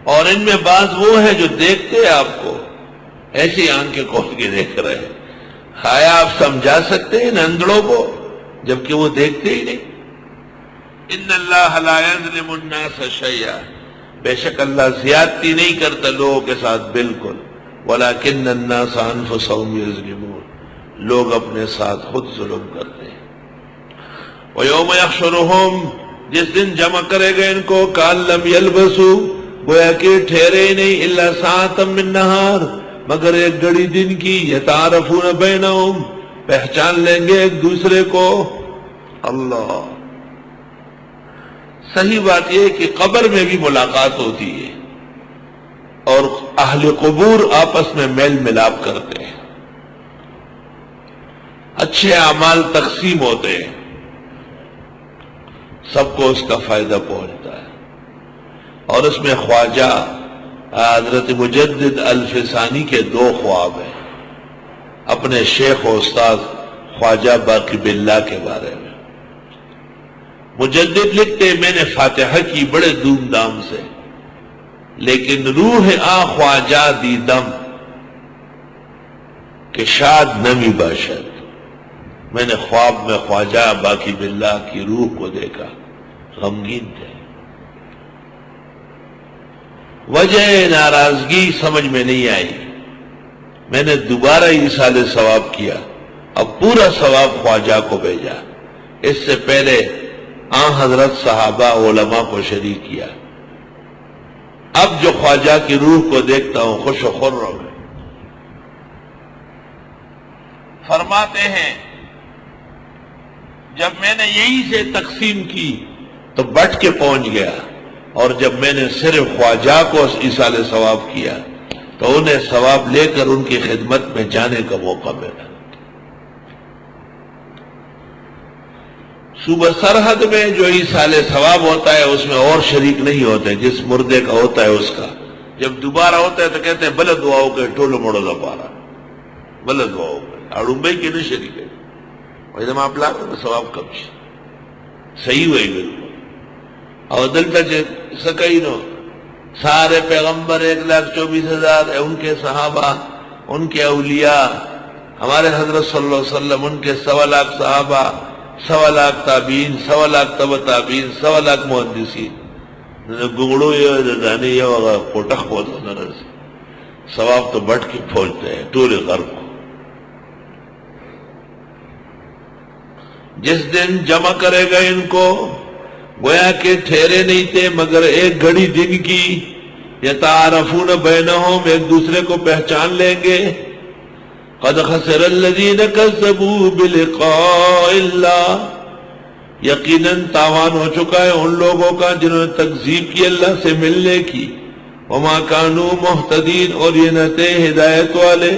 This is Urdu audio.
اور ان میں بعض وہ ہیں جو دیکھتے ہیں آپ کو ایسی آنکھیں کھول کے دیکھ رہے ہیں. آیا آپ سمجھا سکتے ہیں ان اندڑوں کو جبکہ وہ دیکھتے ہی نہیں؟ ان اللہ لا یظلم الناس شیئا، بے شک اللہ زیادتی نہیں کرتا لوگوں کے ساتھ بالکل. ولکن الناس انفسهم یظلمون، لوگ اپنے ساتھ خود ظلم کرتے ہیں. ویوم یحشرهم، جس دن جمع کرے گا ان کو، کأن لم یلبثوا، گویا کہ ٹھہرے ہی نہیں، الا ساعۃ من نہار، مگر ایک گھڑی دن کی، یتعارفون بینہم، پہچان لیں گے ایک دوسرے کو. اللہ، صحیح بات یہ ہے کہ قبر میں بھی ملاقات ہوتی ہے اور اہل قبور آپس میں میل ملاپ کرتے ہیں، اچھے اعمال تقسیم ہوتے ہیں، سب کو اس کا فائدہ پہنچتا ہے. اور اس میں خواجہ حضرت مجدد الفسانی کے 2 خواب ہیں اپنے شیخ و استاد خواجہ باقی باللہ کے بارے میں. مجدد لکھتے، میں نے فاتحہ کی بڑے دھوم دھام سے، لیکن روح خواجہ دی دم کہ شاد نمی باشد. میں نے خواب میں خواجہ باقی باللہ کی روح کو دیکھا، غمگین تھے. وجہ ناراضگی سمجھ میں نہیں آئی، میں نے دوبارہ ایصال ثواب کیا، اب پورا ثواب خواجہ کو بھیجا. اس سے پہلے حضرت صحابہ علماء کو شریک کیا. اب جو خواجہ کی روح کو دیکھتا ہوں خوش و خرم ہے. فرماتے ہیں جب میں نے یہیں سے تقسیم کی تو بٹ کے پہنچ گیا، اور جب میں نے صرف خواجہ کو ایصال ثواب کیا تو انہیں ثواب لے کر ان کی خدمت میں جانے کا موقع ملا. صوبہ سرحد میں جو ایصال ثواب ہوتا ہے اس میں اور شریک نہیں ہوتے، جس مردے کا ہوتا ہے اس کا. جب دوبارہ ہوتا ہے تو کہتے ہیں بلد دعاؤ کے ٹولو موڑو دا پارا، بلد دعاؤ کے اڑمبئی کے نہیں شریک ہے. اور جب آپ لاکھ ثواب کب صحیح ہوئے بالکل. اور دلتا سکئی نو سارے پیغمبر 1,24,000 ان کے صحابہ، ان کے اولیاء، ہمارے حضرت صلی اللہ علیہ وسلم، ان کے 1.25 لاکھ صحابہ، 1.25 لاکھ تابعین، 1.25 لاکھ تبع تابعین، 1.25 لاکھ محدثین. گنگڑو یہ دانے یہ وغیرہ کوٹخ بہت ہونا رہے، ثواب تو بٹ کے پہنچتے ہیں ٹولے غرب کو. جس دن جمع کرے گا ان کو، گویا کہ ٹھہرے نہیں تھے مگر ایک گھڑی دن کی، یتعارفون بینہم، ایک دوسرے کو پہچان لیں گے. قد خسر الذین کذبوا بلقاء اللہ، یقیناً تاوان ہو چکا ہے ان لوگوں کا جنہوں نے تکذیب کی اللہ سے ملنے کی. وما کانوا مہتدین، اور یہ نہ تھے ہدایت والے.